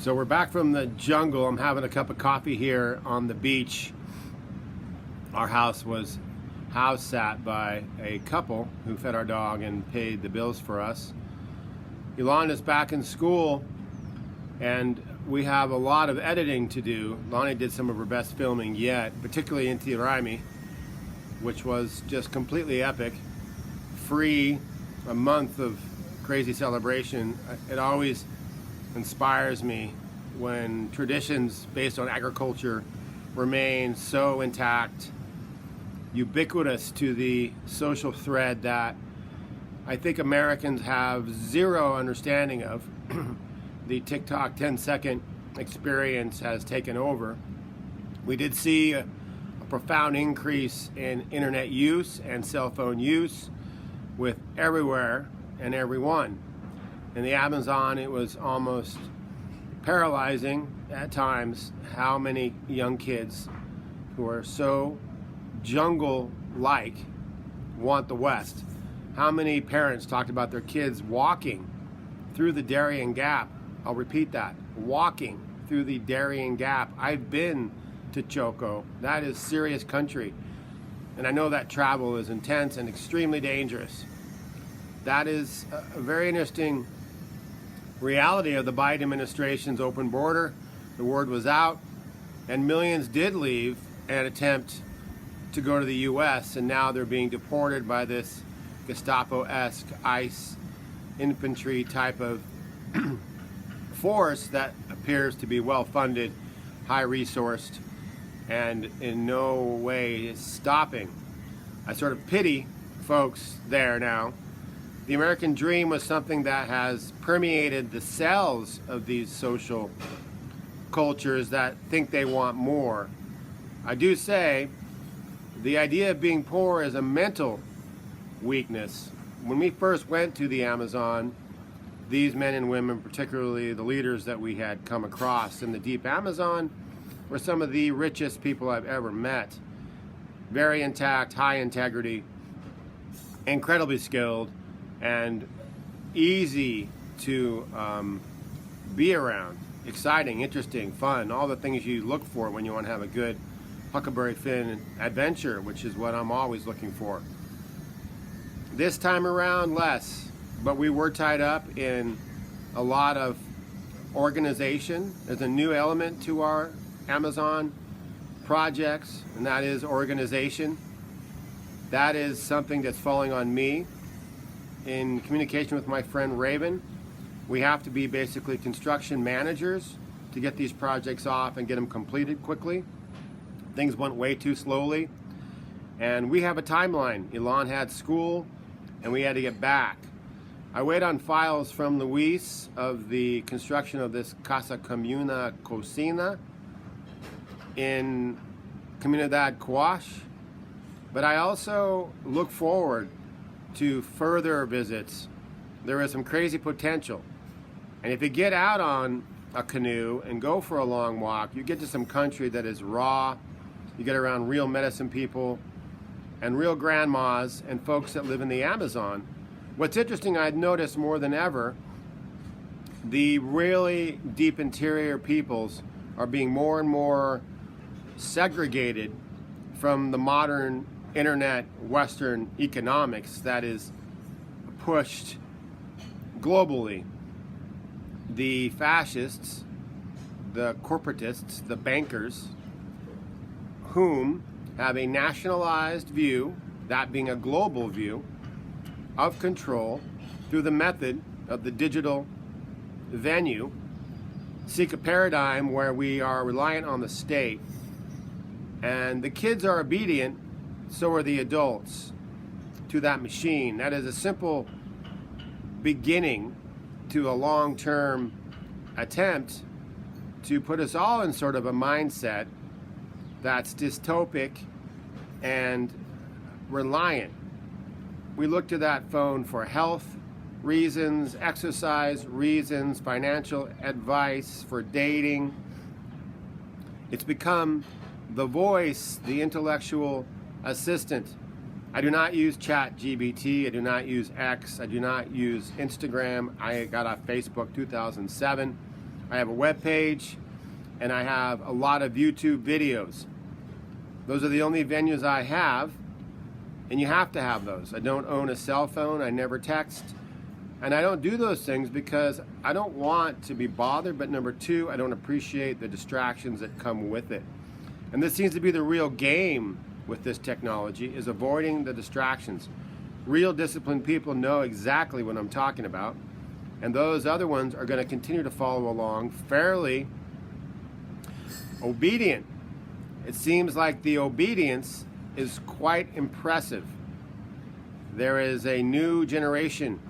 So we're back from the jungle. I'm having a cup of coffee here on the beach. Our house was house sat by a couple who fed our dog and paid the bills for us. Yolanda is back in school and we have a lot of editing to do. Lonnie did some of her best filming yet, particularly in Raimi, which was just completely epic. Free, a month of crazy celebration. It always inspires me when traditions based on agriculture remain so intact, ubiquitous to the social thread that I think Americans have zero understanding of. The TikTok 10-second experience has taken over. We did see a profound increase in internet use and cell phone use with everywhere and everyone. In the Amazon, it was almost paralyzing at times how many young kids who are so jungle-like want the West. How many parents talked about their kids walking through the Darien Gap. I'll repeat that, walking through the Darien Gap. I've been to Choco. That is serious country. And I know that travel is intense and extremely dangerous. That is a very interesting reality of the Biden administration's open border. The word was out, and millions did leave and attempt to go to the U.S., and now they're being deported by this Gestapo-esque ICE infantry type of force that appears to be well-funded, high-resourced, and in no way is stopping. I sort of pity folks there now. The American dream was something that has permeated the cells of these social cultures that think they want more. I do say the idea of being poor is a mental weakness. When we first went to the Amazon, these men and women, particularly the leaders that we had come across in the deep Amazon, were some of the richest people I've ever met. Very intact, high integrity, incredibly skilled, and easy to be around. Exciting, interesting, fun, all the things you look for when you want to have a good Huckleberry Finn adventure, which is what I'm always looking for. This time around, less, but we were tied up in a lot of organization. There's a new element to our Amazon projects, and that is organization. That is something that's falling on me. In communication with my friend Raven, we have to be basically construction managers to get these projects off and get them completed quickly. Things went way too slowly, and we have a timeline. Elon had school, and we had to get back. I wait on files from Luis of the construction of this Casa Comuna Cocina in Comunidad Quash, but I also look forward to further visits. There is some crazy potential, and if you get out on a canoe and go for a long walk, you get to some country that is raw. You get around real medicine people and real grandmas and folks that live in the Amazon. What's interesting, I'd noticed more than ever, the really deep interior peoples are being more and more segregated from the modern internet Western economics that is pushed globally. The fascists, the corporatists, the bankers, whom have a nationalized view, that being a global view, of control through the method of the digital venue, seek a paradigm where we are reliant on the state. And the kids are obedient, so are the adults, to that machine. That is a simple beginning to a long-term attempt to put us all in sort of a mindset that's dystopic and reliant. We look to that phone for health reasons, exercise reasons, financial advice, for dating. It's become the voice, the intellectual assistant. I do not use ChatGPT. I do not use X. I do not use Instagram. I got off Facebook 2007. I have a web page, and I have a lot of YouTube videos. Those are the only venues I have, and you have to have those. I don't own a cell phone, I never text, and I don't do those things because I don't want to be bothered, but number two, I don't appreciate the distractions that come with it. And this seems to be the real game with this technology, is avoiding the distractions. Real disciplined people know exactly what I'm talking about, and those other ones are going to continue to follow along fairly obedient. It seems like the obedience is quite impressive. There is a new generation